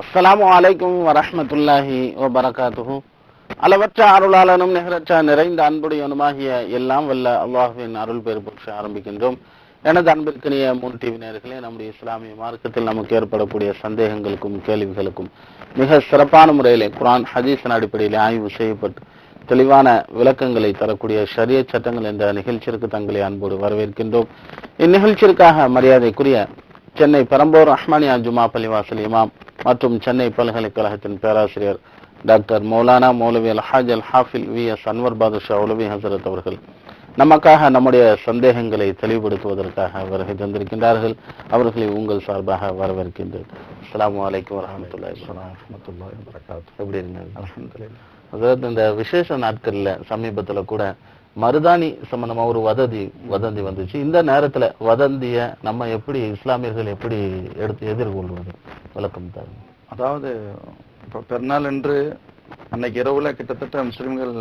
அஸ்ஸலாமு அலைக்கும் வரஹ்மத்துல்லாஹி வபரகாத்துஹு. அளவற்ற அருளாளனும் நிகரற்ற நிறைந்த அன்புடையவனுமாகிய எல்லாம் வல்ல அல்லாஹுவின் அருள் பெரு பற்றி ஆரம்பிக்கின்றோம். எனது அன்பிற்கினிய முன் டிவி நேயர்களே, நம்முடைய இஸ்லாமிய மார்க்கத்தில் நமக்கு ஏற்படக்கூடிய சந்தேகங்களுக்கும் கேள்விகளுக்கும் மிக சிறப்பான முறையிலே குர்ஆன் ஹதீஸின் அடிப்படையில் ஆய்வு செய்யப்பட்டு தெளிவான விளக்கங்களை தரக்கூடிய ஷரியத் சட்டங்கள் என்ற நிகழ்ச்சிக்கு தங்களை அன்போடு வரவேற்கின்றோம். இந்நிகழ்ச்சிற்காக மரியாதைக்குரிய சென்னை பெரம்பூர் ரஹ்மானியா ஜுமா பள்ளிவாசல் இமாம் மற்றும் சென்னை பல்கலைக்கழகத்தின் பேராசிரியர் டாக்டர் மௌலானா மௌலவி அல்ஹாஜ் அல் ஹாஃபில் வி.எஸ். அன்வர் பாதுஷா உலவி ஹசரத் அவர்கள் நமக்காக நம்முடைய சந்தேகங்களை தெளிவுபடுத்துவதற்காக வருகை தந்திருக்கின்றார்கள். அவர்களை உங்கள் சார்பாக வரவேற்கின்றேன். அஸ்ஸலாமு அலைக்கும் வரஹ்மத்துல்லாஹி வபரகாத்துஹு. எப்படி இருந்தது? அல்ஹம்துலில்லாஹ். ஹசரத், இந்த விசேஷ நாட்கள்ல சமீபத்துல கூட மருதாணி சம்பந்தமா ஒரு வதந்தி வந்துச்சு. இந்த நேரத்துல வதந்திய நம்ம எப்படி இஸ்லாமியர்கள் எப்படி எடுத்து எதிர்கொள்வது? விளக்கம் தாங்க. அதாவது இப்போ பெருநாள் என்று அன்னைக்கு இரவுல கிட்டத்தட்ட முஸ்லிம்கள்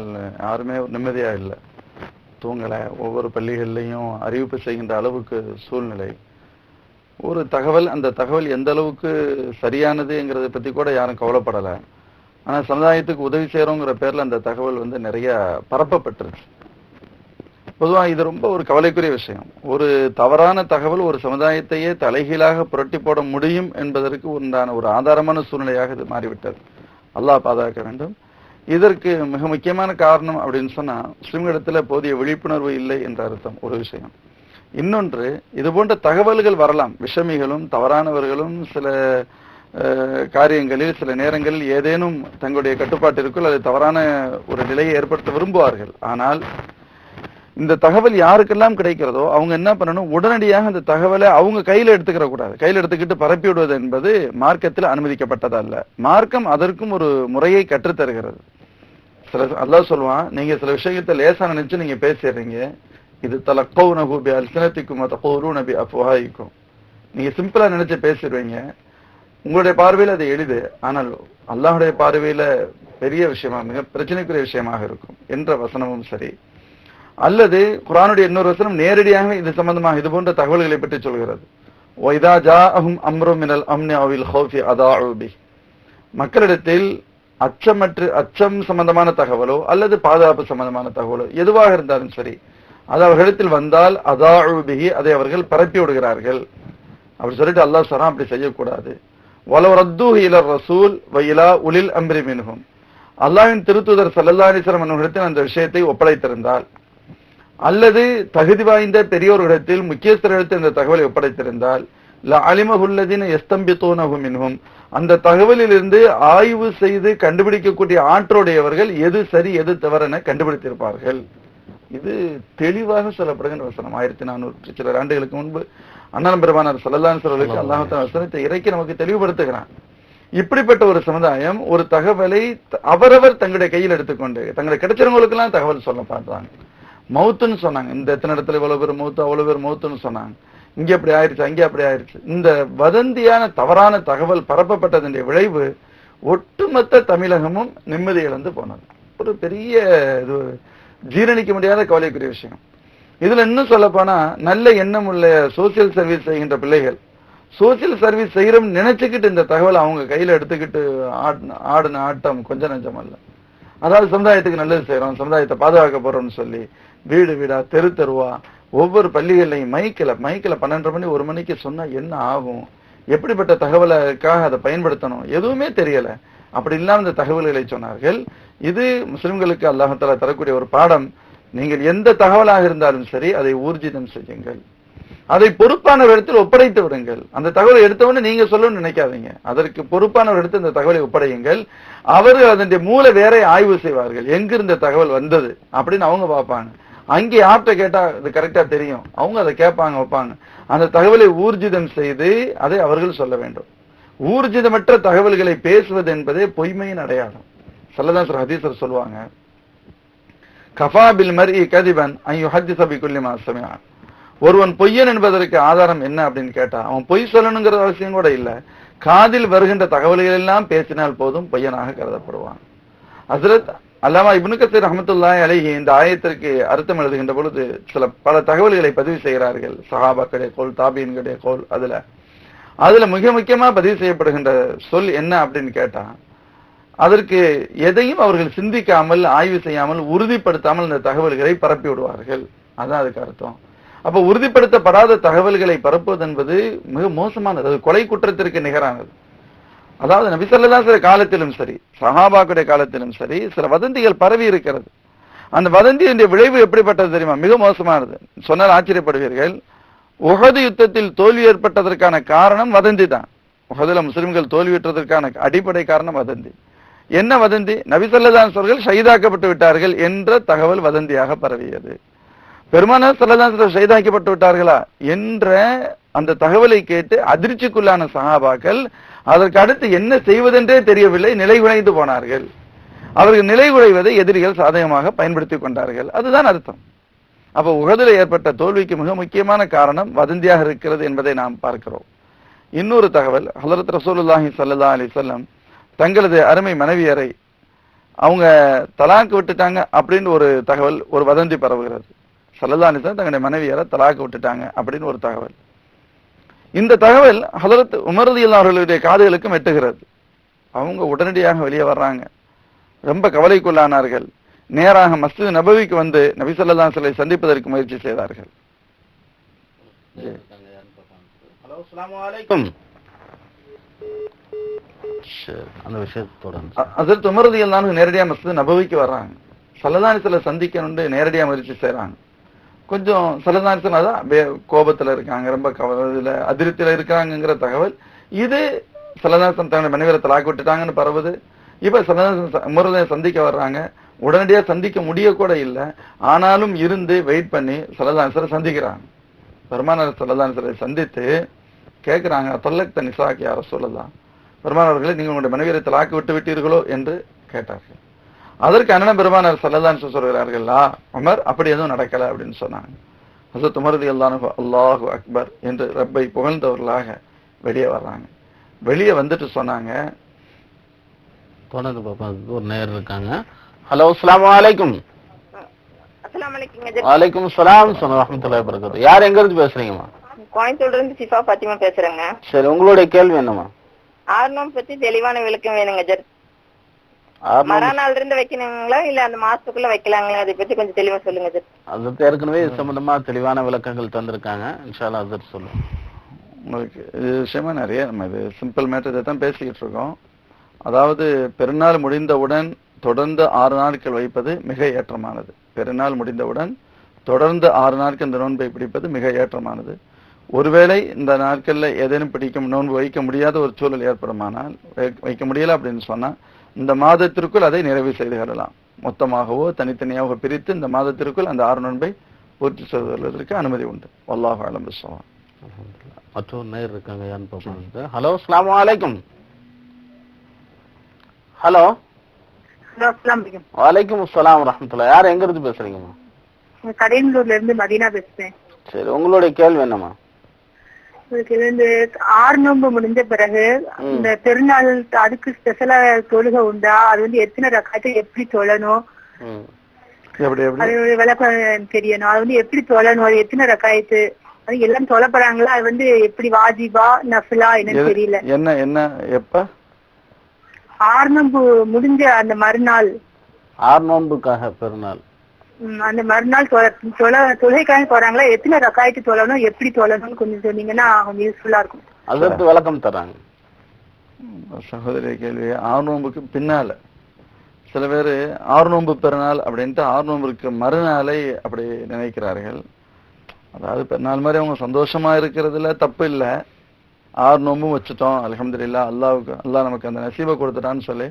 யாருமே நிம்மதியா இல்லை, தூங்கலை. ஒவ்வொரு பள்ளிகள்லையும் அறிவிப்பு செய்கின்ற அளவுக்கு சூழ்நிலை. ஒரு தகவல், அந்த தகவல் எந்த அளவுக்கு சரியானதுங்கிறத பத்தி கூட யாரும் கவலைப்படலை. ஆனா சமுதாயத்துக்கு உதவி செய்யறோங்கிற பேர்ல அந்த தகவல் நிறைய பரப்பப்பட்டுருச்சு. பொதுவாக இது ரொம்ப ஒரு கவலைக்குரிய விஷயம். ஒரு தவறான தகவல் ஒரு சமுதாயத்தையே தலைகீழாக புரட்டி போட முடியும் என்பதற்கு உண்டான ஒரு ஆதாரமான சூழ்நிலையாக இது மாறிவிட்டது. அல்லாஹ் பாதுகாக்க வேண்டும். இதற்கு மிக முக்கியமான காரணம் அப்படின்னு சொன்னா, முஸ்லிம்களிடத்துல போதிய விழிப்புணர்வு இல்லை என்ற அர்த்தம் ஒரு விஷயம். இன்னொன்று, இது போன்ற தகவல்கள் வரலாம். விஷமிகளும் தவறானவர்களும் சில காரியங்களில் சில நேரங்களில் ஏதேனும் தங்களுடைய கட்டுப்பாட்டிற்குள் அது தவறான ஒரு நிலையை ஏற்படுத்த விரும்புவார்கள். ஆனால் இந்த தகவல் யாருக்கெல்லாம் கிடைக்கிறதோ அவங்க என்ன பண்ணணும், உடனடியாக அந்த தகவலை அவங்க கையில எடுத்துக்கிற கூடாது. கையில எடுத்துக்கிட்டு பரப்பி விடுவது என்பது மார்க்கத்தில் அனுமதிக்கப்பட்டதல்ல. மார்க்கம் அதற்கும் ஒரு முறையை கற்றுத்தருகிறது. அல்லாஹ் சொல்லுவான், நீங்க சில விஷயத்தை லேசா நினைச்சு நீங்க பேசிடுறீங்க. இது தலக்கௌனஹு பி அல்சினத்திக்கும் வதகூலுன பி அஃப்வாஹிக்கும். நீங்க சிம்பிளா நினைச்சு பேசிடுவீங்க. உங்களுடைய பார்வையில் அது எளிது, ஆனால் அல்லாஹுடைய பார்வையில பெரிய விஷயமா, மிக பிரச்சனைக்குரிய விஷயமாக இருக்கும் என்ற வசனமும் சரி. அல்லது குர்ஆனுடைய இன்னொரு வசனம் நேரடியாக இது சம்பந்தமாக இது போன்ற தகவல்களை பற்றி சொல்கிறது. ஒய்தா ஜாஅஹும் அம்ரும் மினல் அம்னி அவில் ஹௌஃபி அதாஉ பி. மக்களிடத்தில் அச்சம் சம்பந்தமான தகவலோ அல்லது பாதுகாப்பு சம்பந்தமான தகவலோ எதுவாக இருந்தாலும் சரி, அது அவர்களிடத்தில் வந்தால் அதாஉ பிஹி, அதை அவர்கள் பரப்பி விடுகிறார்கள். அப்படி சொல்லிட்டு அல்லாஹ் சொல்றான், அப்படி செய்யக்கூடாது. வலவ் ரத்தூஹு இலர் ரசூல் வ இலா உலில் அம்ரி மின்ஹும். அல்லாஹ்வின் திருத்தூதர் ஸல்லல்லாஹு அலைஹி வஸல்லம் அவர்களிடத்தில் அந்த விஷயத்தை ஒப்படைத்திருந்தால், அல்லது தகுதி வாய்ந்த பெரியோர்களிடத்தில் முக்கியஸ்தரிடத்தில் இந்த தகவலை ஒப்படைத்திருந்தால், லஅலிமஹுல்லதீன யஸ்தம்பிதூனஹு மின்ஹும், அந்த தகவலிலிருந்து ஆய்வு செய்து கண்டுபிடிக்கக்கூடிய ஆற்றோடையவர்கள் எது சரி எது தவறென கண்டுபிடித்திருப்பார்கள். இது தெளிவாக சொல்லப்படுகின்ற வசனம். 1400 சில ஆண்டுகளுக்கு முன்பு அண்ணன் பெருமானார் ஸல்லல்லாஹு அலைஹி வஸல்லம் அல்லாஹ் தஆலா வசனத்தை இறக்கி நமக்கு தெளிவுபடுத்துகிறான். இப்படிப்பட்ட ஒரு சமுதாயம் ஒரு தகவலை அவரவர் தங்களுடைய கையில் எடுத்துக்கொண்டு தங்களுக்கு கிடைச்சவங்களுக்கு எல்லாம் தகவல் சொல்ல பார்த்தாங்க. மௌத்துன்னு சொன்னாங்க, இந்த எத்தனை இடத்துல இவ்வளவு பேர் மௌத்து, அவ்வளவு பேர் மௌத்துன்னு சொன்னாங்க. இங்க அப்படி ஆயிடுச்சு, அங்கே அப்படி ஆயிடுச்சு. இந்த வதந்தியான தவறான தகவல் பரப்பப்பட்டதனுடைய விளைவு ஒட்டுமொத்த தமிழகமும் நிம்மதி இழந்து போனது. ஒரு பெரிய இது ஜீரணிக்க முடியாத கவலைக்குரிய விஷயம். இதுல இன்னும் சொல்ல போனா, நல்ல எண்ணம் உள்ள சோசியல் சர்வீஸ் செய்கின்ற பிள்ளைகள் சோசியல் சர்வீஸ் செய்யறோம்னு நினைச்சுக்கிட்டு இந்த தகவல் அவங்க கையில எடுத்துக்கிட்டு ஆடின ஆட்டம் கொஞ்சம் நஞ்சம் அல்ல. அதாவது சமுதாயத்துக்கு நல்லது செய்யறோம், சமுதாயத்தை பாதுகாக்க போறோம்னு சொல்லி வீடு வீடா தெரு தெருவா ஒவ்வொரு பள்ளிகள்லையும் மைக்கில 12:30 மணி 1 மணிக்கு சொன்னா என்ன ஆகும், எப்படிப்பட்ட தகவலுக்காக அதை பயன்படுத்தணும் எதுவுமே தெரியல. அப்படி இல்லாம இந்த தகவல்களை சொன்னார்கள். இது முஸ்லிம்களுக்கு அல்லாஹ் தஆலா தரக்கூடிய ஒரு பாடம். நீங்கள் எந்த தகவலாக இருந்தாலும் சரி அதை ஊர்ஜிதம் செய்யுங்கள், அதை பொறுப்பானவரிடத்தில் ஒப்படைத்து விடுங்கள். அந்த தகவலை எடுத்தவொடனே நீங்க சொல்லணும்னு நினைக்காதீங்க. அதற்கு பொறுப்பானவர் எடுத்து அந்த தகவலை ஒப்படையுங்கள். அவர்கள் அதனுடைய மூல வேற ஆய்வு செய்வார்கள், எங்கிருந்த தகவல் வந்தது அப்படின்னு அவங்க பார்ப்பாங்க. அங்கே யார்கிட்ட கேட்டா அது கரெக்டா தெரியும், அவங்க அதை கேட்பாங்க, வைப்பாங்க. அந்த தகவலை ஊர்ஜிதம் செய்து அதை அவர்கள் சொல்ல வேண்டும். ஊர்ஜிதமற்ற தகவல்களை பேசுவது என்பதே பொய்மையின் அடையாளம். ஸல்லல்லாஹு அலைஹி ஹதீஸ்ல சொல்லுவாங்க, கஃபா பில் மர்இ கதிபன் அன் யுஹத்திஸ பிகுல்லி மா சமிஅ. ஒருவன் பொய்யன் என்பதற்கு ஆதாரம் என்ன அப்படின்னு கேட்டா, அவன் பொய் சொல்லணுங்கிற அவசியம் கூட இல்ல, காதில் வருகின்ற தகவல்கள் எல்லாம் பேசினால் போதும் பொய்யனாக கருதப்படுவான். ஹஜ்ரத் அல்லாமா இப்னு கஸீர் ரஹ்மத்துல்லாஹி அலைஹி இந்த ஆயத்திற்கு அர்த்தம் எழுதுகின்ற பொழுது பல தகவல்களை பதிவு செய்கிறார்கள். சஹாபாக்களுடைய கோல், தாபீன்களுடைய கோல். அதுல அதுல மிக முக்கியமா பதிவு செய்யப்படுகின்ற சொல் என்ன அப்படின்னு கேட்டா, அதற்கு எதையும் அவர்கள் சிந்திக்காமல், ஆய்வு செய்யாமல், உறுதிப்படுத்தாமல் இந்த தகவல்களை பரப்பி விடுவார்கள். அதான் அதுக்கு அர்த்தம். அப்ப உறுதிப்படுத்தப்படாத தகவல்களை பரப்புவது என்பது மிக மோசமானது, அது கொலை குற்றத்திற்கு நிகரானது. அதாவது நபி ஸல்லல்லாஹு அலைஹி வஸல்லம் காலத்திலும் சரி, சஹாபாக்களுடைய காலத்திலும் சரி, சில வதந்திகள் பரவி இருக்கிறது. அந்த வதந்தியுடைய விளைவு எப்படிப்பட்டது தெரியுமா? மிக மோசமானது. சொன்னால் ஆச்சரியப்படுவீர்கள். உஹது யுத்தத்தில் தோல்வி ஏற்பட்டதற்கான காரணம் வதந்தி தான். உஹதுல முஸ்லிம்கள் தோல்வியுற்றதற்கான அடிப்படை காரணம் வதந்தி. என்ன வதந்தி? நபி ஸல்லல்லாஹு அலைஹி வஸல்லம் ஷஹீதாக்கப்பட்டு விட்டார்கள் என்ற தகவல் வதந்தியாக பரவியது. பெருமானார் ஸல்லல்லாஹு அலைஹி வஸல்லம் ஷஹீதாக்கப்பட்டு விட்டார்களா என்ற அந்த தகவலை கேட்டு அதிர்ச்சிக்குள்ளான சஹாபாக்கள் அதற்கு அடுத்து என்ன செய்வதென்றே தெரியவில்லை, நிலைகுலைந்து போனார்கள். அவர்கள் நிலைகுலைவதை எதிரிகள் சாதகமாக பயன்படுத்திக் கொண்டார்கள். அதுதான் அர்த்தம். அப்ப உஹதுல ஏற்பட்ட தோல்விக்கு மிக முக்கியமான காரணம் வதந்தியாக இருக்கிறது என்பதை நாம் பார்க்கிறோம். இன்னொரு தகவல், ஹஜ்ரத் ரசூலுல்லாஹி ஸல்லல்லாஹு அலைஹி வஸல்லம் தங்களது அருமை மனைவியரை அவங்க தலாக்கு விட்டுட்டாங்க அப்படின்னு ஒரு தகவல், ஒரு வதந்தி பரவுகிறது. ஸல்லல்லாஹு அலைஹி வஸல்லம் தங்களுடைய மனைவியரை தலாக்கு விட்டுட்டாங்க அப்படின்னு ஒரு தகவல். இந்த தகவல் ஹஜ்ரத் உமர் ரலியல்லாஹு அவர்களுடைய காதுகளுக்கும் எட்டுகிறது. அவங்க உடனடியாக வெளியே வர்றாங்க, ரொம்ப கவலைக்குள்ளானார்கள். நேராக மஸ்ஜித் நபவிக்கு வந்து நபி ஸல்லல்லாஹு அலைஹி வஸல்லம் சந்திப்பதற்கு முயற்சி செய்தார்கள். ஹலோ, அஸ்ஸலாமு அலைக்கும். அந்த விஷயத்தோட ஹஜ்ரத் உமர் ரலியல்லாஹு அன்ஹு நேரடியாக மஸ்ஜித் நபவிக்கு வர்றாங்க. ஸல்லல்லாஹு அலைஹி வஸல்லம் சந்திக்கணும்னு நேரடியாக முயற்சி செய்றாங்க. கொஞ்சம் ஸல்லல்லாஹு அலைஹி வஸல்லம் தான் கோபத்துல இருக்காங்க, ரொம்ப அதிருப்தியில இருக்காங்கங்கிற தகவல் இது. ஸல்லல்லாஹு அலைஹி வஸல்லம் தன்னுடைய மனைவியரை தலாக்கு விட்டுட்டாங்கன்னு பரவுது. இப்ப ஸல்லல்லாஹு அலைஹி வஸல்லம் உமர் ரலியல்லாஹு சந்திக்க வர்றாங்க. உடனடியா சந்திக்க முடிய கூட இல்லை, ஆனாலும் இருந்து வெயிட் பண்ணி ஸல்லல்லாஹு அலைஹி வஸல்லம் சந்திக்கிறாங்க. பெருமானார் ஸல்லல்லாஹு அலைஹி வஸல்லம் சந்தித்து கேட்கிறாங்க, தல்லக்த நிசாக்கி யா ரசூலல்லாஹ், பெருமானார் அவர்களே நீங்கள் உங்களுடைய மனைவியரை தலாக்கு விட்டு விட்டீர்களோ என்று கேட்டார்கள். அதற்கு அண்ணன் பெருமானார் ஸல்லல்லாஹு அலைஹி வஸல்லம் சொல்கிறார்கள், உமர் அப்படி எதுவும் நடக்கல அப்படின்னு சொன்னாங்க. ஹஜ்ரத் உமர் ரலியல்லாஹு அன்ஹு அல்லாஹு அக்பர் என்று ரப்பை புகழ்ந்தவர்களாக வெளியே வர்றாங்க. வெளியே வந்துட்டு சொன்னாங்க, ஒரு நேர் இருக்காங்க. ஹலோ, அஸ்ஸலாமு அலைக்கும். அஸ்ஸலாமு அலைக்கும். வலைக்கும் ஸலாம் வரஹ்மத்துல்லாஹி வபரகாத்துஹு. யார் எங்க இருந்து பேசுறீங்கம்மா? கோயம்புத்தூர்ல இருந்து சிஃபா ஃபாத்திமா பேசுறேங்க. சரி, உங்களுடைய கேள்வி என்னம்மா? ஆர்னோம் பத்தி தெளிவான விளக்கம் வேணுங்க ஜர். மறுநாள் இருந்து வைக்கணுங்களா இல்ல அந்த மாசத்துக்குள்ள வைக்கலாங்களா? அதை பத்தி கொஞ்சம் தெளிவா சொல்லுங்க ஜர். அது ஏற்கனவே இது சம்பந்தமா தெளிவான விளக்கங்கள் தந்திருக்காங்க. இன்ஷா அல்லாஹ் அது சொல்லுங்க. உங்களுக்கு இது விஷயமா நிறைய நம்ம இது சிம்பிள் மேட்டர் தான் பேசிக்கிட்டு இருக்கோம். அதாவது பெருநாள் முடிந்தவுடன் தொடர்ந்து 6 நாட்கள் வைப்பது மிக ஏற்றமானது. பெருநாள் முடிந்தவுடன் தொடர்ந்து 6 நாட்கள் இந்த நோன்பை பிடிப்பது மிக ஏற்றமானது. ஒருவேளை இந்த நாட்கள்ல ஏதேனும் பிடிக்கும் நோன்பு வைக்க முடியாத ஒரு சூழல் ஏற்படுமானால், வைக்க முடியல அப்படின்னு சொன்னா இந்த மாதத்திற்குள் அதை நிறைவு செய்து கொள்ளலாம். மொத்தமாகவோ தனித்தனியாக பிரித்து இந்த மாதத்திற்குள் அந்த 6 நோன்பை பூர்த்தி செய்வதற்கு அனுமதி உண்டு. வல்லாஹு அலம் பிஸ்ஸவாப். மற்றொரு நேர் இருக்காங்க, யான்னு பார்ப்போம். ஹலோ, அஸ்ஸலாமு அலைக்கும். ஹலோ. வலைக்கும் ஸலாம் வரஹ்மத்துல்லாஹி. யார் எங்க இருந்து பேசுறீங்கம்மா? கடையனூர்ல இருந்து மதீனா பேசுறேன். சரி, உங்களுடைய கேள்வி என்னம்மா? இதுக்கு வந்து 6 நோன்பு முடிஞ்ச பிறகு இந்த பெருநாள் அதுக்கு ஸ்பெஷலா தொழுகை உண்டா? அது வந்து எத்தனை ரக்காத்து, எப்படி தொழணும், அதோட விளக்கம் தெரியணும். அது வந்து எப்படி தொழணும், அது எத்தனை ரக்காயத்து, அது எல்லாம் தொழப்படுறாங்களா? அது வந்து எப்படி வாஜிபா நஃபிலா என்னன்னு தெரியல. என்ன என்ன எப்ப 6 நோன்பு முடிஞ்ச அந்த மறுநாள், 6 நோன்புக்காக பெருநாள் அந்த மறுநாள் தொழுகைக்காக போறாங்களா? எத்தனை ரக்காயத்து தொழணும், எப்படி தொழணும்னு கொஞ்சம் சொன்னீங்கன்னா கொஞ்சம் யூஸ்ஃபுல்லா இருக்கும். அதற்கு விளக்கம் தராங்க. சகோதரி கேள்வி. 6 நோன்புக்கு பின்னால சில பேர் 6 நோன்பு பெருநாள் அப்படின்ட்டு 6 நோன்புக்கு மறுநாளை அப்படி நினைக்கிறார்கள். அதாவது பெருநாள் மாதிரி அவங்க சந்தோஷமா இருக்கிறதுல தப்பு இல்லை. 6 நோன்பும் வச்சுட்டோம், அல்ஹம்துலில்லாஹ், அல்லாஹ் நமக்கு அந்த நசீபை கொடுத்துட்டான்னு சொல்லி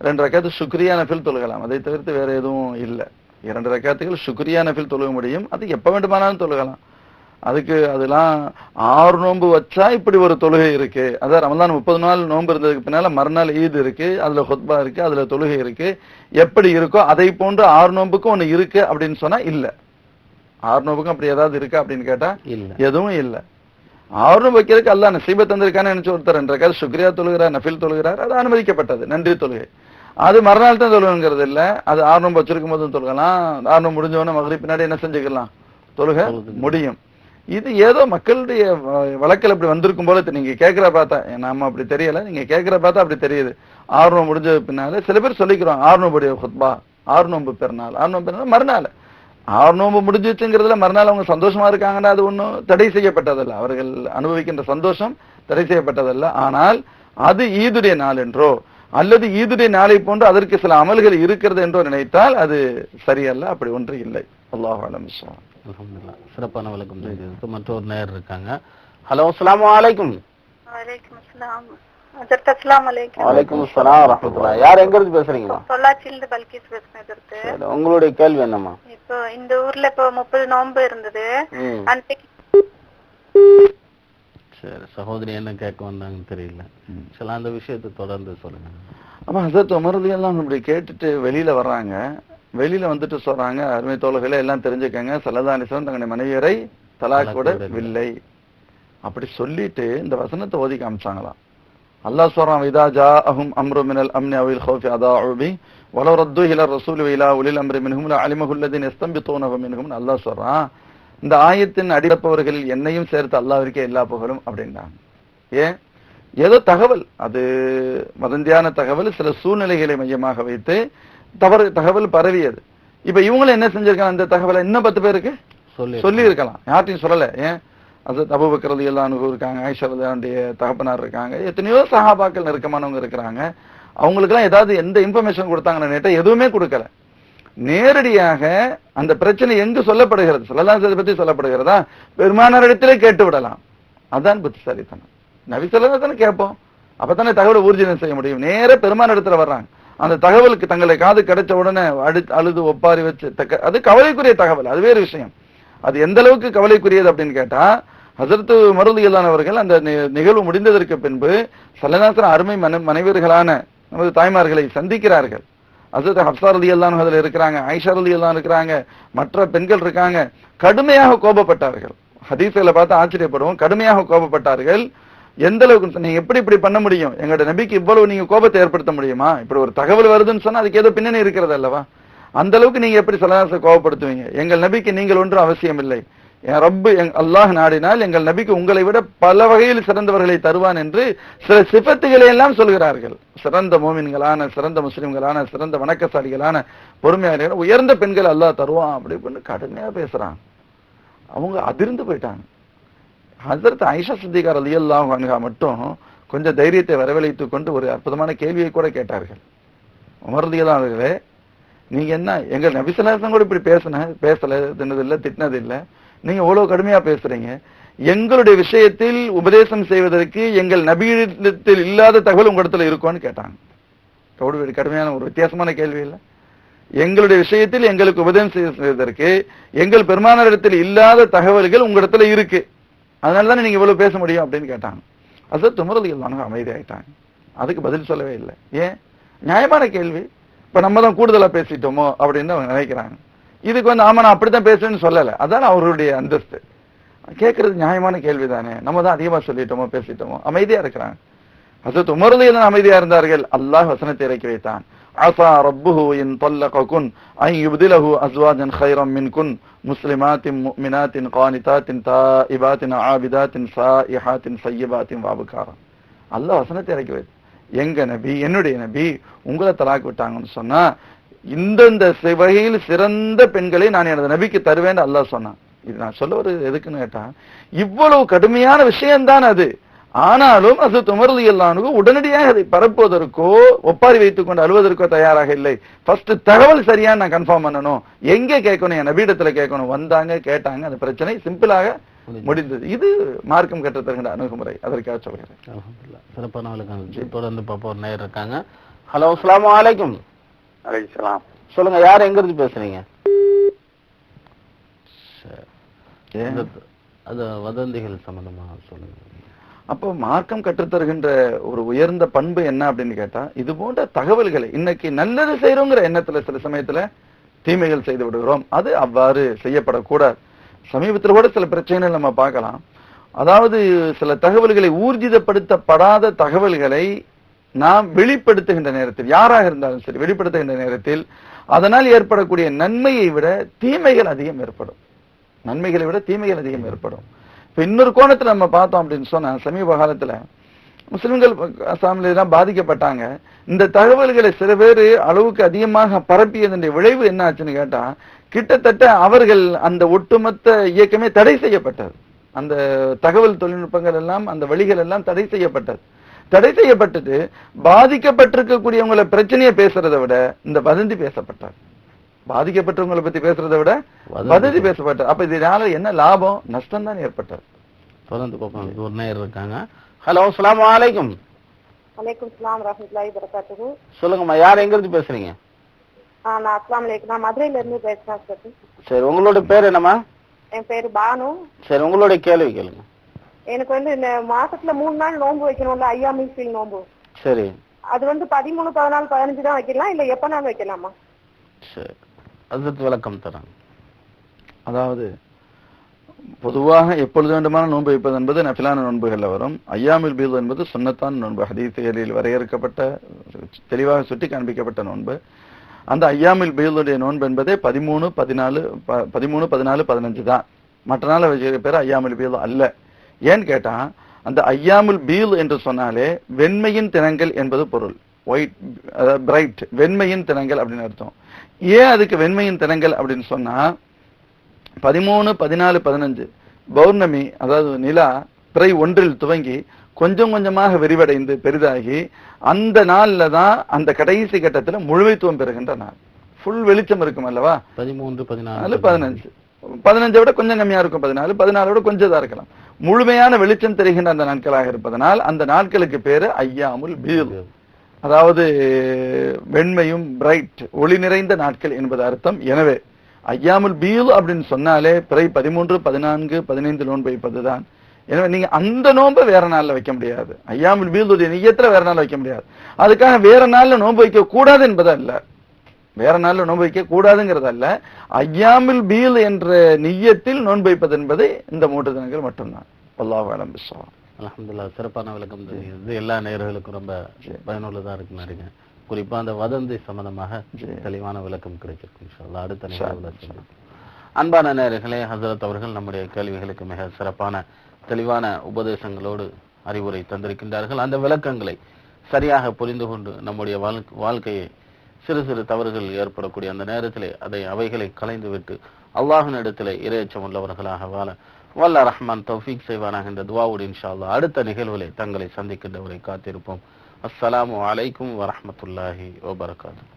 2 ரக்காத்து சுக்ரியா நஃபில் தொழுகலாம். அதை தவிர்த்து வேற எதுவும் இல்லை. 2 ரக்காத்துகள் சுக்ரியா நஃபில் தொழுக முடியும். அது எப்ப வேண்டுமானாலும் தொழுகலாம். அதுக்கு அதெல்லாம் 6 நோன்பு வச்சா இப்படி ஒரு தொழுகை இருக்கு. அதான் ரமலான் 30 நாள் நோன்பு இருந்ததுக்கு பின்னால மறுநாள் ஈத் இருக்கு, அதுல ஹுத்பா இருக்கு, அதுல தொழுகை இருக்கு. எப்படி இருக்கோ அதை போன்று 6 நோன்புக்கும் ஒண்ணு இருக்கு அப்படின்னு சொன்னா இல்ல. 6 நோன்புக்கும் அப்படி ஏதாவது இருக்கா அப்படின்னு கேட்டா எதுவும் இல்ல. 6 நோன்பு வைக்கிறதுக்கு அல்லாஹ் நசீபை தந்திருக்கான்னு நினைச்சு ஒருத்தர் 2 ரக்காத் சுக்ரியா தொழுகிறார், நஃபில் தொழுகிறார், அது அனுமதிக்கப்பட்டது, நன்றி தொழுகை. அது மறுநாள் தான் தொழுகுங்கிறது இல்ல. அது 6 நோன்பு வச்சிருக்கும் போதும் தொழுகலாம். 6 நோன்பு முடிஞ்சவொடனே மகரிப் பின்னாடி என்ன செஞ்சுக்கலாம், தொழுக முடியும். இது ஏதோ மக்களுடைய வழக்கில் அப்படி வந்திருக்கும் போல நீங்க கேட்கிற பார்த்தா நாம அப்படி தெரியல, நீங்க கேட்கிற பார்த்தா அப்படி தெரியுது. 6 நோன்பு முடிஞ்ச பின்னால சில பேர் சொல்லிக்கிறோம் 6 நோம்புடைய குத்பா, 6 நோன்பு பெருநாள், 6 நோன்பு பெருநாள் மறுநாள். 6 நோன்பு முடிஞ்சிச்சுங்கிறதுல மறுநாள் அவங்க சந்தோஷமா இருக்காங்கன்னா அது ஒன்றும் தடை செய்யப்பட்டதல்ல. அவர்கள் அனுபவிக்கின்ற சந்தோஷம் தடை செய்யப்பட்டதல்ல. ஆனால் அது ஈதுடைய நாள் என்றோ அல்லது ஈதுடைய நாளை போன்று அதற்கு சில அமல்கள் இருக்கிறது என்றோ நினைத்தால் அது சரியல்ல. அப்படி ஒன்று இல்லை. அல்லாஹ் அலம். அல்ஹம்துலில்லாஹ். சிறப்பான விளக்கம் செய்ததுக்கு மற்றொரு நேயர் இருக்காங்க. ஹலோ, அஸ்ஸலாமு அலைக்கும். வலைக்கும் அஸ்ஸலாம். ஹஜ்ரத் அஸ்ஸலாமு அலைக்கும். வலைக்கும் அஸ்ஸலாம் வரஹ்மத்துல்லாஹ். யார் எங்க இருந்து பேசுறீங்க? பொள்ளாச்சியிலிருந்து பல்கீஸ் பேசுறேன் ஹஜ்ரத். சரி, உங்களுடைய கேள்வி என்னம்மா? இப்போ இந்த ஊர்ல இப்போ 30 நோன்பு இருந்தது. அன்னைக்கு சரி, சகோதரி என்ன கேட்க வந்தாங்கன்னு தெரியல. சரி, அந்த விஷயத்தை தொடர்ந்து சொல்லுங்க. அப்ப ஹஸரத் உமர் ரலியல்லாஹு அன்ஹு இப்படி கேட்டுட்டு வெளியில வர்றாங்க. வெளியில வந்துட்டு சொல்றாங்க, அருமை தோழர்களே எல்லாம் தெரிஞ்சுக்கங்க, ஸல்லல்லாஹு அலைஹி வஸல்லம் தங்களுடைய மனைவியரை தலாக் விடவில்லை. அப்படி சொல்லிட்டு இந்த வசனத்தை ஓதி காமிச்சாங்களாம். அல்லாஹ் சொல்றான், இதா ஜாஅஹும் அம்ரு மினல் அம்னி அவில் ஹௌஃபி அதாஉ பி வலவ் ரத்து இலா ரசூலி வ இலா உலில் அம்ரி மின்ஹும் லஅலிமஹு அல்லதீன யஸ்தம்பித்தூனஹு மின்ஹும். அல்லாஹ் சொல்றான், இந்த ஆயத்தின் அடிப்பவர்களில் என்னையும் சேர்த்து அல்லாஹ்விற்கே எல்லா புகழும் அப்படின்றாங்க. ஏன்? ஏதோ தகவல், அது வதந்தியான தகவல், சில சூழ்நிலைகளை மையமாக வைத்து தகவல் பரவியது. இப்ப இவங்களும் என்ன செஞ்சிருக்காங்க, அந்த தகவலை இன்னும் 10 பேருக்கு சொல்லி இருக்கலாம், யார்ட்டையும் சொல்லல. ஏன்? அது அபூபக்கர் ரலியல்லாஹு அன்ஹு இருக்காங்க, ஆயிஷா ரலியல்லாஹுடைய தகப்பனார் இருக்காங்க, எத்தனையோ சஹாபாக்கள் நெருக்கமானவங்க இருக்கிறாங்க. அவங்களுக்கெல்லாம் ஏதாவது எந்த இன்ஃபர்மேஷன் கொடுத்தாங்கன்னு நேற்று எதுவுமே கொடுக்கல. நேரடியாக அந்த பிரச்சனை எங்கு சொல்லப்படுகிறது, ஸல்லல்லாஹு அலைஹி வஸல்லம் பத்தி சொல்லப்படுகிறதா, பெருமானார் இடத்திலே கேட்டு விடலாம். அதான் புத்திசாலித்தனம். நபி ஸல்லல்லாஹு அலைஹி வஸல்லம் கேட்போம், அப்பதானே தகவலை ஊர்ஜிதம் செய்ய முடியும். நேர பெருமானார் இடத்துல வர்றாங்க, அந்த தகவலுக்கு தங்களை காது கிடைச்ச உடனே அழுது ஒப்பாரி வச்சு அது கவலைக்குரிய தகவல், அது வேறு விஷயம். அது எந்த அளவுக்கு கவலைக்குரியது அப்படின்னு கேட்டா, ஹஸரத் உமர் ரலியல்லாஹு அன்ஹு அவர்கள் அந்த நிகழ்வு முடிந்ததற்கு பின்பு ஸல்லல்லாஹு அலைஹி வஸல்லம் அருமை மனைவியர்களான நமது தாய்மார்களை சந்திக்கிறார்கள். ஹஸரத் ஹப்ஸா ரலியல்லாஹு அன்ஹா அதுல இருக்கிறாங்க, ஆயிஷா ரலியல்லாஹு அன்ஹா இருக்கிறாங்க, மற்ற பெண்கள் இருக்காங்க. கடுமையாக கோபப்பட்டார்கள். ஹதீஸ்களை பார்த்து ஆச்சரியப்படுவோம். கடுமையாக கோபப்பட்டார்கள். எந்த அளவுக்கு, நீங்க எப்படி இப்படி பண்ண முடியும், எங்களோட நபிக்கு இவ்வளவு நீங்க கோபத்தை ஏற்படுத்த முடியுமா, இப்படி ஒரு தகவல் வருதுன்னு சொன்னா அதுக்கு ஏதோ பின்னணி இருக்கிறது அல்லவா, அந்த அளவுக்கு நீங்க எப்படி ஸல்லல்லாஹு கோபப்படுத்துவீங்க, எங்கள் நபிக்கு நீங்கள் ஒன்றும் அவசியம் இல்லை, என் ரப்பு அல்லாஹ் நாடினால் எங்கள் நபிக்கு உங்களை விட பல வகையில் சிறந்தவர்களை தருவான் என்று சில சிஃபத்துகளை எல்லாம் சொல்கிறார்கள். சிறந்த மோமின்களான, சிறந்த முஸ்லிம்களான, சிறந்த வணக்கசாலிகளான, பொறுமையாளர்கள், உயர்ந்த பெண்கள் அல்லாஹ் தருவான் அப்படி இப்படின்னு கடுமையா பேசுறாங்க. அவங்க அதிர்ந்து போயிட்டாங்க. ஹஸரத் ஆயிஷா சித்திகா ரலியல்லாஹு அன்ஹா மட்டும் கொஞ்சம் தைரியத்தை வரவழைத்துக் கொண்டு ஒரு அற்புதமான கேள்வியை கூட கேட்டார்கள். உமர் ரலியல்லாஹு அன்ஹு, நீங்க என்ன எங்கள் நபி ஸல்லல்லாஹு அலைஹி வஸல்லம் கூட இப்படி பேசல, தின்னதில்லை, திட்டினதில்லை, நீங்க இவ்வளவு கடுமையா பேசுறீங்க, எங்களுடைய விஷயத்தில் உபதேசம் செய்வதற்கு எங்கள் நபியிடத்தில் இல்லாத தகவல் உங்களிடத்துல இருக்கும்னு கேட்டாங்க. கடுமையான ஒரு வித்தியாசமான கேள்வி இல்லை. எங்களுடைய விஷயத்தில் எங்களுக்கு உபதேசம் செய்வதற்கு எங்கள் பெருமானாரிடத்தில் இல்லாத தகவல்கள் உங்களிடத்துல இருக்கு, அதனாலதானே நீங்க இவ்வளவு பேச முடியும் அப்படின்னு கேட்டாங்க. ஹஸரத் உமர் ரலியல்லாஹு அன்ஹு அமைதி ஆயிட்டாங்க. அதுக்கு பதில் சொல்லவே இல்லை. ஏன்? நியாயமான கேள்வி. இப்ப நம்ம தான் கூடுதலா பேசிட்டோமோ அப்படின்னு அவங்க நினைக்கிறாங்க. இதுக்கு ஆமா நான் அப்படித்தான் பேசுவேன்னு சொல்லல, அதான் அவருடைய அந்தஸ்து. கேட்கறது நியாயமான கேள்வி தானே, நம்ம தான் அதிகமா சொல்லிட்டோமோ பேசிட்டோமோ, அமைதியா இருக்கிறாங்க. ஹஸரத் உமர் ரலியல்லாஹு அன்ஹு அமைதியா இருந்தார்கள். அல்லாஹ் வசனத்தை இறக்கி வைத்தான், ஆஸா ரப்புஹு இன் தல்லககுன் அன் யுப்திலஹு அஸ்வாஜன் கைரம் மின்குன் முஸ்லிமாத்தின் முஃமினாத்தின் கானிதாத்தின் தாயிபாத்தின் ஆபிதாத்தின் சாயிஹாத்தின் சய்யிபாத்தின் வாபுகாரா. அல்லாஹ் வசனத்தை இறக்கி வைத்தான், எங்க நபி, என்னுடைய நபி உங்களை தலாக் விட்டாங்கன்னு சொன்னா இந்தந்த வகையில் சிறந்த பெண்களை நான் எனது நபிக்கு தருவேன் அல்லாஹ் சொன்னான். இது நான் சொல்ல வருது எதுக்குன்னு கேட்டா, இவ்வளவு கடுமையான விஷயம்தான் அது. ஆனாலும் ஹஸரத் உமர் ரலியல்லாஹு அன்ஹு உடனடியாக அதை பரப்புவதற்கோ ஒப்பாரி வைத்துக் கொண்டு அழுவதற்கோ தயாராக இல்லை. ஃபர்ஸ்ட் தகவல் சரியா நான் கன்ஃபார்ம் பண்ணணும், எங்க கேட்கணும், என் நபியிடத்துல கேட்கணும். வந்தாங்க, கேட்டாங்க, அந்த பிரச்சனை சிம்பிளாக முடிந்தது. இது மார்க்கம் கற்றுத்தருகின்ற அணுகுமுறை, அதற்காக சொல்கிறேன். அல்ஹம்துலில்லாஹ். சிறப்பான விளக்கம். தொடர்ந்து பாப்போர் நேயர் இருக்காங்க. ஹலோ, அஸ்ஸலாமு அலைக்கும். அலைஹிஸ்ஸலாம். சொல்லுங்க, யார் எங்க இருந்து பேசுறீங்க? அது வதந்திகள் சம்பந்தமா சொல்லுங்க. அப்போ மார்க்கம் கற்றுத்தருகின்ற ஒரு உயர்ந்த பண்பு என்ன அப்படின்னு கேட்டா, இது போன்ற தகவல்களை இன்னைக்கு நல்லது செய்யறோங்கிற எண்ணத்துல சில சமயத்துல தீமைகள் செய்து விடுகிறோம். அது அவ்வாறு செய்யப்படக்கூடாது. சமீபத்தில் கூட சில பிரச்சனைகள் நம்ம பார்க்கலாம். அதாவது சில தகவல்களை ஊர்ஜிதப்படுத்தப்படாத தகவல்களை நாம் வெளிப்படுத்துகின்ற நேரத்தில், யாராக இருந்தாலும் சரி வெளிப்படுத்துகின்ற நேரத்தில் அதனால் ஏற்படக்கூடிய நன்மையை விட தீமைகள் அதிகம் ஏற்படும். நன்மைகளை விட தீமைகள் அதிகம் ஏற்படும். இப்ப இன்னொரு கோணத்துல நம்ம பார்த்தோம் அப்படின்னு சொன்னா, சமீப காலத்துல முஸ்லிம்கள் அசாமிலாம் பாதிக்கப்பட்டாங்க. இந்த தகவல்களை சில பேர் அளவுக்கு அதிகமாக பரப்பியதனுடைய விளைவு என்ன ஆச்சுன்னு கேட்டா, கிட்டத்தட்ட அவர்கள் அந்த ஒட்டுமொத்த இயக்கமே தடை செய்யப்பட்டது. அந்த தகவல் தொழில்நுட்பங்கள் எல்லாம், அந்த வழிகள் எல்லாம் தடை செய்யப்பட்டது. தடை செய்யப்பட்டது பாதிக்கப்பட்டிருக்கக்கூடியவங்களை பிரச்சனையை பேசுறதை விட இந்த வதந்தி பேசப்பட்டார். பாதிக்கப்பட்டவங்களை பத்தி பேசுறதை விட வதந்தி பேசப்பட்டார். அப்ப இதனால என்ன லாபம் நஷ்டம் தான் ஏற்பட்டது. தொடர்ந்து பார்ப்போம். ஒரு நேயர் இருக்காங்க. ஹலோ, அஸ்ஸலாமு அலைக்கும். வலைக்கும் சலாம் வரஹ்மத்துல்லாஹி வபரகாத்துஹு. சொல்லுங்கம்மா, யார் எங்க இருந்து பேசுறீங்க? நான் அஸ்ஸலாமு அலைக்கும். நான் மதுரையில இருந்து பேசுறேன் சார். சரி, உங்களோட பேர் என்னம்மா? என் பேரு பானு. சரி, உங்களுடைய கேள்வி கேளுங்க. எனக்கு இந்த மாசத்துல 3 நாள் நோன்பு வைக்கணும்ல, ஐயாமில் ஃபீல் நோன்பு. சரி, அது 13, 14, 15 தான் வைக்கலாம், இல்ல எப்ப நாள் வைக்கலாமா? சரி, அதுக்கு விளக்கம் தராங்க. அதாவது பொதுவாக எப்பொழுது வேண்டுமான நோன்பு வைப்பது என்பது நஃபிலான நோன்புகள்ல வரும். ஐயாமுல் பீத் என்பது சுன்னத்தான் நோன்பு, ஹதீஸ்களில் வரையறுக்கப்பட்ட தெளிவாக சுட்டி காண்பிக்கப்பட்ட நோன்பு. அந்த ஐயாமுல் பீதுடைய நோன்பு என்பதே 13, 14, 15 தான். மற்ற நாள் வச்சுக்கிற பேர் ஐயாமுல் பீது அல்ல. ஏன்னு கேட்டா, அந்த ஐயாமுல் பீல் என்று சொன்னாலே வெண்மையின் தினங்கள் என்பது பொருள். ஒயிட், பிரைட், வெண்மையின் தினங்கள் அப்படின்னு அர்த்தம். ஏன் அதுக்கு வெண்மையின் தினங்கள் அப்படின்னு சொன்னா, 13, 14, 15 பௌர்ணமி, அதாவது நிலா பிறை 1 துவங்கி கொஞ்சம் கொஞ்சமாக விரிவடைந்து பெரிதாகி அந்த நாள்ல தான் அந்த கடைசி கட்டத்துல முழுமைத்துவம் பெறுகின்ற நாள். ஃபுல் வெளிச்சம் இருக்கும் அல்லவா? 13, 14, 15. 15 விட கொஞ்சம் கம்மியா இருக்கும், 14, 14 விட கொஞ்சம் தான் இருக்கலாம். முழுமையான வெளிச்சம் தெரிகின்ற அந்த நாட்களாக இருப்பதனால் அந்த நாட்களுக்கு பேரு ஐயாமுல் பீல், அதாவது வெண்மையும் பிரைட், ஒளி நிறைந்த நாட்கள் என்பது அர்த்தம். எனவே ஐயாமுல் பீல் அப்படின்னு சொன்னாலே பிறை 13, 14, 15 நோன்பு வைப்பதுதான். எனவே நீங்க அந்த நோன்பை வேற நாள்ல வைக்க முடியாது. ஐயாமுல் பீலுடைய நிய்யத்துல வேற நாள் வைக்க முடியாது. அதுக்காக வேற நாள்ல நோன்பு வைக்க கூடாது என்பது அல்ல, வேற நாள்ல நோன்பு வைக்க கூடாதுங்கிறது அல்ல. ஐயாமுல் பீல் என்ற நிய்யத்தில் நோன்பு வைப்பது என்பது இந்த 3 தினங்கள் மட்டும்தான். அல்லாஹ் அலம் பிஸ்ஸவாப். அல்ஹம்துலில்லாஹ், சிறப்பான விளக்கம் தெரியுது. எல்லா நேயர்களுக்கும் ரொம்ப பயனுள்ளதா இருக்குன்னு நினைக்கிறேன். குறிப்பா அந்த வதந்தி சம்பந்தமாக தெளிவான விளக்கம் கிடைச்சிருக்கு. இன்ஷாஅல்லாஹ் அடுத்த நேயர்கள். அன்பான நேயர்களே, ஹஜ்ரத் அவர்கள் நம்முடைய கேள்விகளுக்கு மிக சிறப்பான தெளிவான உபதேசங்களோடு அறிவுரை தந்திருக்கின்றார்கள். அந்த விளக்கங்களை சரியாக புரிந்து கொண்டு நம்முடைய வாழ்க்கையை சிறு சிறு தவறுகள் ஏற்படக்கூடிய அந்த நேரத்திலே அவைகளை களைந்து விட்டு அல்லாஹ்வின் இடத்திலே இறையச்சம் உள்ளவர்களாக வாழ வல்ல ரஹ்மான் தௌஃபீக் செய்வானாக என்ற துஆவோடு இன்ஷா அல்லாஹ் அடுத்த நிகழ்வுகளை தங்களை சந்திக்கின்றவரை காத்திருப்போம். அஸ்ஸலாமு அலைக்கும் வரஹ்மத்துல்லாஹி வபரகாத்துஹு.